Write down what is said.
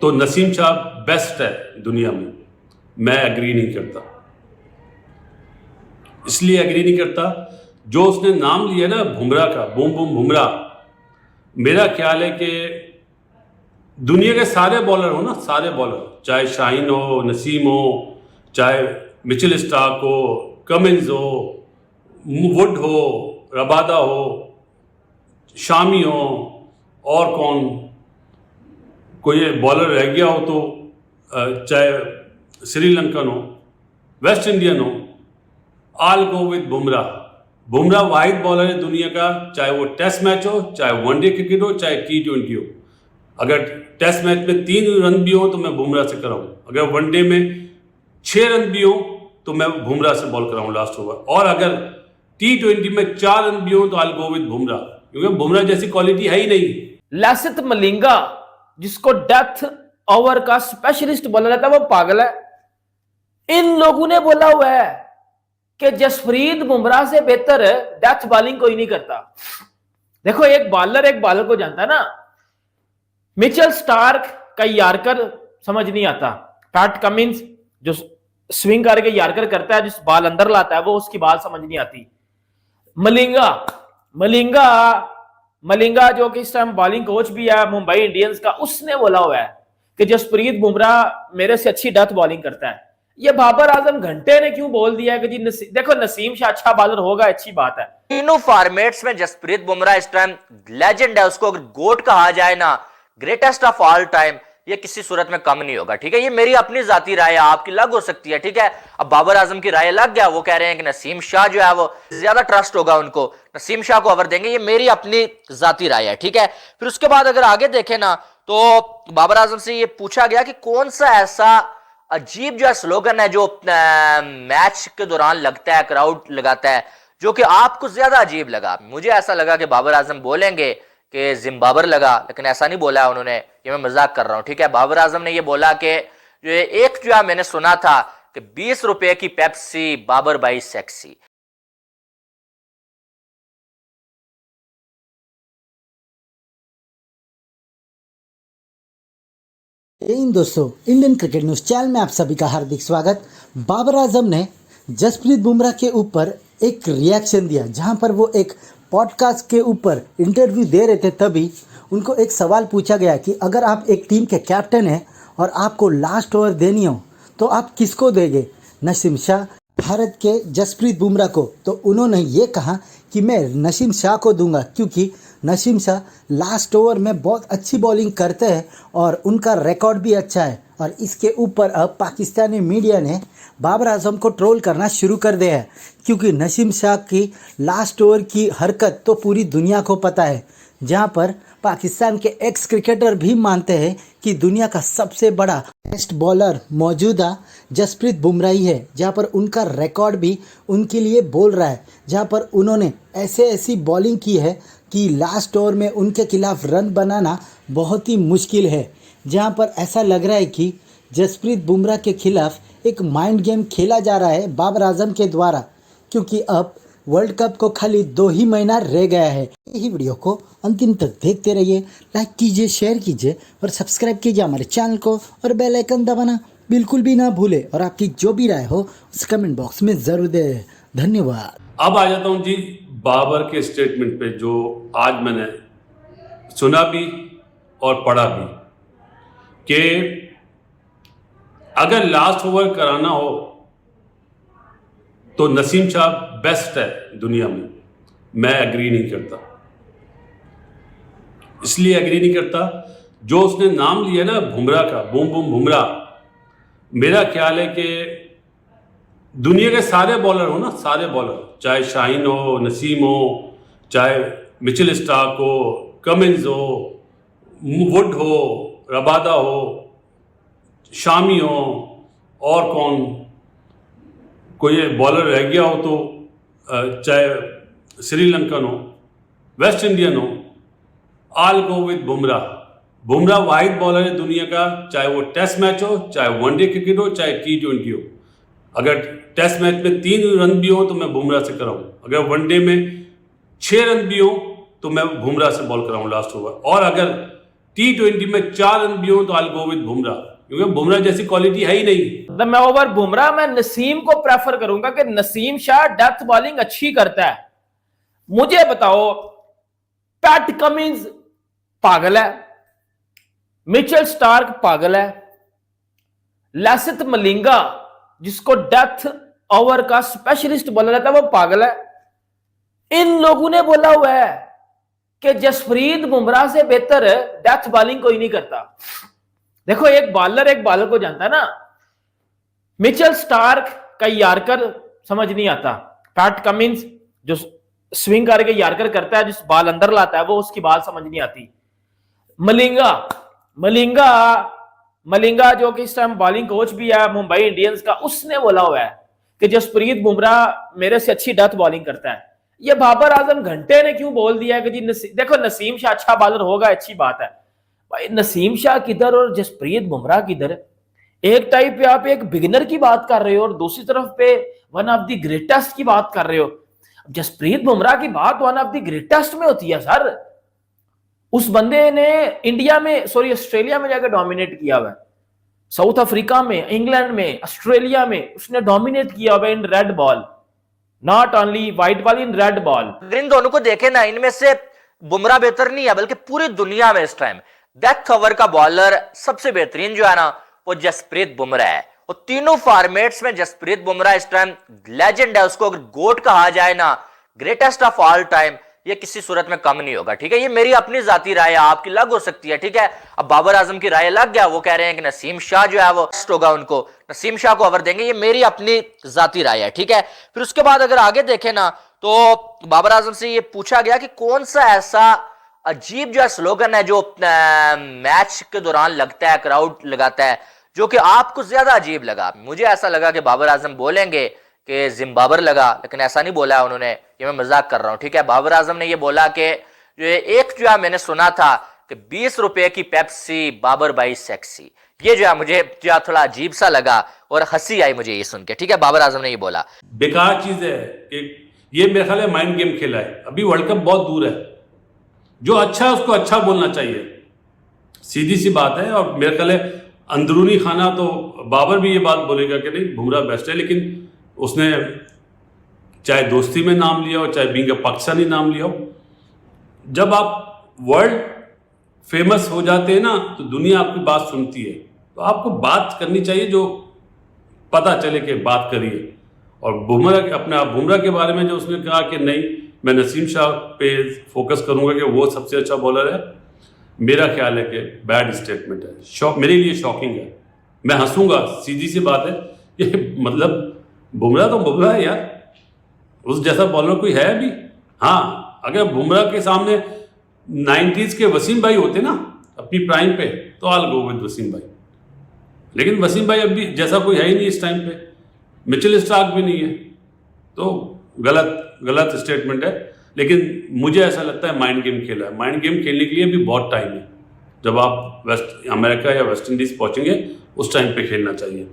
तो नसीम शाह बेस्ट है दुनिया में। मैं एग्री नहीं करता। इसलिए एग्री नहीं करता, जो उसने नाम लिया ना बुमराह का, बूम बूम बुमराह, मेरा ख्याल है कि दुनिया के सारे बॉलर हो ना, सारे बॉलर, चाहे शाहीन हो, नसीम हो, चाहे मिचेल स्टार्क हो, कमिंस हो, वुड हो, रबादा हो, शामी हो, और कौन कोई बॉलर रह गया हो तो चाहे श्रीलंकन हो, वेस्ट इंडियन हो, all go with Bumrah. Bumrah Wahid bowler है दुनिया का, चाहे वो टेस्ट मैच हो, चाहे वनडे क्रिकेट हो, चाहे T20 हो। अगर टेस्ट मैच में 3 रन भी हो तो मैं बुमराह से कराऊं, अगर वनडे में 6 रन भी हो तो मैं बुमराह से बॉल कराऊं लास्ट ओवर, और अगर T20 में 4 रन भी हो तो ऑल गो विद बुमराह, क्योंकि बुमराह जैसी क्वालिटी है ही नहीं। लसिथ मलिंगा, जिसको डेथ ओवर का स्पेशलिस्ट बोला जाता है, वो पागल है। इन लोगों ने बोला हुआ है कि जसप्रीत बुमराह से बेहतर डेथ बॉलिंग कोई नहीं करता। देखो, एक बॉलर को जानता है ना। मिचेल स्टार्क का यार्कर समझ नहीं आता, पैट कमिंस जो स्विंग करके यार्कर करता है, जिस बॉल अंदर लाता है, वो उसकी बॉल समझ नहीं आती। मलिंगा जो कि इस टाइम बॉलिंग कोच भी है मुंबई इंडियंस का, उसने बोला हुआ है कि जसप्रीत बुमराह मेरे से अच्छी डेथ बॉलिंग करता है। ये बाबर आजम घंटे ने क्यों बोल दिया कि जी देखो नसीम शाह अच्छा बॉलर होगा, अच्छी बात है। तीनों फॉर्मेट्स में जसप्रीत बुमराह इस टाइम लेजेंड है। उसको अगर गोट कहा जाए ना, ग्रेटेस्ट ऑफ ऑल टाइम, ये किसी सूरत में कम नहीं होगा। ठीक है, ये मेरी अपनी जाती राय है, आपकी अलग हो सकती है। ठीक है, अब बाबर आजम की राय अलग गया, वो कह रहे हैं कि नसीम शाह जो है वो ज्यादा ट्रस्ट होगा उनको, नसीम शाह को ओवर देंगे। ये मेरी अपनी जाती राय है। ठीक है, फिर उसके बाद अगर आगे देखें ना, तो बाबर आजम से ये पूछा गया कि कौन सा ऐसा अजीब जो स्लोगन है जो मैच के दौरान लगता है, क्राउड लगाता है, जो कि आपको ज्यादा अजीब लगा। मुझे ऐसा लगा कि बाबर आजम बोलेंगे कि जिम्बाबर लगा, लेकिन ऐसा नहीं बोला उन्होंने। ये मैं मजाक कर रहा हूं। ठीक है, बाबर आजम ने ये बोला कि जो है मैंने सुना था कि 20 रुपए की पेप्सी, बाबर भाई सेक्सी। इन दोस्तों, इंडियन क्रिकेट न्यूज चैनल में आप सभी का हार्दिक स्वागत। बाबर आजम ने जसप्रीत बुमराह के ऊपर एक रिएक्शन दिया, जहां पर वो एक पॉडकास्ट के ऊपर इंटरव्यू दे रहे थे। तभी उनको एक सवाल पूछा गया कि अगर आप एक टीम के कैप्टन हैं और आपको लास्ट ओवर देनी हो तो आप किसको देंगे, नसीम शाह, भारत के जसप्रीत बुमराह को? तो उन्होंने ये कहा कि मैं नसीम शाह को दूंगा, क्योंकि नसीम शाह लास्ट ओवर में बहुत अच्छी बॉलिंग करते हैं और उनका रिकॉर्ड भी अच्छा है। और इसके ऊपर अब पाकिस्तानी मीडिया ने बाबर आजम को ट्रोल करना शुरू कर दिया है, क्योंकि नसीम शाह की लास्ट ओवर की हरकत तो पूरी दुनिया को पता है, जहां पर पाकिस्तान के एक्स क्रिकेटर भी मानते हैं कि दुनिया का सबसे बड़ा बेस्ट बॉलर मौजूदा जसप्रीत बुमराह ही है, जहां पर उनका रिकॉर्ड भी उनके लिए बोल रहा है, जहां पर उन्होंने ऐसी बॉलिंग की है कि लास्ट ओवर में उनके खिलाफ रन बनाना बहुत ही मुश्किल है। जहां पर ऐसा लग रहा है कि जसप्रीत बुमराह के खिलाफ एक माइंड गेम खेला जा रहा है बाबर आजम के द्वारा, क्योंकि अब वर्ल्ड कप को खाली 2 ही महीना रह गया है। यही वीडियो को अंतिम तक देखते रहिए, लाइक कीजिए, शेयर कीजिए और सब्सक्राइब कीजिए हमारे चैनल को, और बेल आइकन दबाना बिल्कुल भी ना भूले। और आपकी जो भी राय हो उस कमेंट बॉक्स में जरूर दे। धन्यवाद। अब आ जाता हूं जी बाबर के स्टेटमेंट पे, जो आज मैंने सुना भी और पढ़ा भी, कि अगर लास्ट ओवर कराना हो तो नसीम शाह बेस्ट है दुनिया में। मैं एग्री नहीं करता। इसलिए एग्री नहीं करता, जो उसने नाम लिया ना बुमराह का, बूम बूम बुमराह, मेरा ख्याल है कि दुनिया के सारे बॉलर हो ना, सारे बॉलर, चाहे शाहीन हो, नसीम हो, चाहे मिचेल स्टार्क हो, कमिंस हो, वुड हो, रबादा हो, शामी हो, और कौन कोई बॉलर रह गया हो तो चाहे श्रीलंकन हो, वेस्ट इंडियन हो, all go with Bumrah. Bumrah Wahid bowler है दुनिया का, चाहे वो टेस्ट मैच हो, चाहे वनडे क्रिकेट हो, चाहे T20 हो। अगर टेस्ट मैच में 3 रन भी हो तो मैं बुमराह से कराऊं, अगर वनडे में 6 रन भी हो तो मैं बुमराह से बॉल कराऊं लास्ट ओवर, और अगर T20 में 4 रन भी हो तो आई गो विद बुमराह, क्योंकि बुमराह जैसी क्वालिटी है ही नहीं। मतलब मैं ओवर बुमराह मैं नसीम को प्रेफर करूंगा कि नसीम शाह डेथ बॉलिंग अच्छी करता है। मुझे बताओ, पैट कमिंस पागल है, मिचेल स्टार्क पागल है, लसिथ मलिंगा जिसको डेथ ओवर का स्पेशलिस्ट बोला जाता है वो पागल है। इन लोगों ने बोला हुआ है कि जसप्रीत बुमराह से बेहतर डेथ बॉलिंग कोई नहीं करता। देखो, एक बॉलर को जानता है ना। मिचेल स्टार्क का यार्कर समझ नहीं आता, पैट कमिंस जो स्विंग करके यार्कर करता है, जिस बॉल अंदर लाता है वो उसकी बॉल समझ नहीं आती। मलिंगा जो कि इस टाइम बॉलिंग कोच भी है मुंबई इंडियंस का, उसने बोला हुआ है कि जसप्रीत बुमराह मेरे से अच्छी डेथ बॉलिंग करता है। ये बाबर आजम घंटे ने क्यों बोल दिया है कि जी देखो नसीम शाह अच्छा बॉलर होगा, अच्छी बात है भाई। नसीम शाह किधर और जसप्रीत बुमराह किधर? एक टाइप पे आप एक बिगिनर की बात कर रहे हो और दूसरी तरफ पे वन ऑफ द ग्रेटेस्ट की बात कर रहे हो। जसप्रीत बुमराह की बात वन ऑफ द ग्रेटेस्ट में होती है सर। उस बंदे ने ऑस्ट्रेलिया में जाकर डोमिनेट किया हुआ है, साउथ अफ्रीका में, इंग्लैंड में, ऑस्ट्रेलिया में उसने डोमिनेट किया हुआ in red ball, not only white ball, in red ball. इन दोनों को देखे ना, इनमें से बुमराह बेहतर नहीं है, बल्कि पूरी दुनिया में इस टाइम डेथ ओवर का बॉलर सबसे बेहतरीन जो है ना वो जसप्रीत बुमराह है। और तीनों फॉर्मेट्स में जसप्रीत बुमराह इस टाइम लेजेंड है। उसको अगर गोट कहा जाए ना, ग्रेटेस्ट ऑफ ऑल टाइम, ये किसी सूरत में कम नहीं होगा। ठीक है, ये मेरी अपनी जाती राय है, आपकी अलग हो सकती है। ठीक है, अब बाबर आजम की राय अलग गया, वो कह रहे हैं कि नसीम शाह जो है वो होगा, उनको नसीम शाह को ओवर देंगे, ये मेरी अपनी जाती राय है। ठीक है, फिर उसके बाद अगर आगे देखें ना तो बाबर आजम से ये पूछा गया कि कौन सा ऐसा अजीब जो स्लोगन है जो मैच के दौरान लगता है, क्राउड लगाता है, जो कि आपको ज्यादा अजीब लगा। मुझे ऐसा लगा कि बाबर आजम बोलेंगे कि जिम्बाबर लगा, लेकिन ऐसा नहीं बोला है उन्होंने, ये मैं मजाक कर रहा हूं। ठीक है, बाबर आजम ने ये बोला कि जो है मैंने सुना था कि 20 रुपए की पेप्सी बाबर बाई सेक्सी, ये जो है मुझे जो थोड़ा अजीब सा लगा और हंसी आई मुझे ये सुन के। ठीक है, बाबर आजम ने ये बोला। बेकार चीज है कि ये मेरे ख्याल है माइंड गेम खेला है। अभी वर्ल्ड कप बहुत दूर है, जो अच्छा है उसको अच्छा बोलना चाहिए, सीधी सी बात है। और मेरे ख्याल है अंदरूनी खाना तो बाबर भी ये बात बोलेगा कि नहीं बुमराह बेस्ट है, लेकिन उसने चाहे दोस्ती में नाम लिया हो, चाहे बीइंग अ पाकिस्तानी नाम लिया हो, जब आप वर्ल्ड फेमस हो जाते हैं ना तो दुनिया आपकी बात सुनती है। तो आपको बात करनी चाहिए जो पता चले कि बात करिए। और बुमराह के बारे में जो उसने कहा कि नहीं मैं नसीम शाह पे फोकस करूंगा कि वो सबसे अच्छा बॉलर है, मेरा ख्याल है कि बैड स्टेटमेंट है, मेरे लिए शॉकिंग है। मैं हंसूंगा, सीधी सी बात है कि मतलब बुमराह तो बुमराह है यार, उस जैसा बॉलर कोई है अभी? हाँ, अगर बुमराह के सामने 90s के वसीम भाई होते ना अपनी प्राइम पे तो आई गो विद वसीम भाई, लेकिन वसीम भाई अभी जैसा कोई है ही नहीं इस टाइम पे, मिचेल स्टार्क भी नहीं है, तो गलत स्टेटमेंट है। लेकिन मुझे ऐसा लगता है माइंड गेम खेला है। माइंड गेम खेलने के लिए भी बहुत टाइम है, जब आप अमेरिका या वेस्ट इंडीज पहुंचेंगे उस टाइम पे खेलना चाहिए।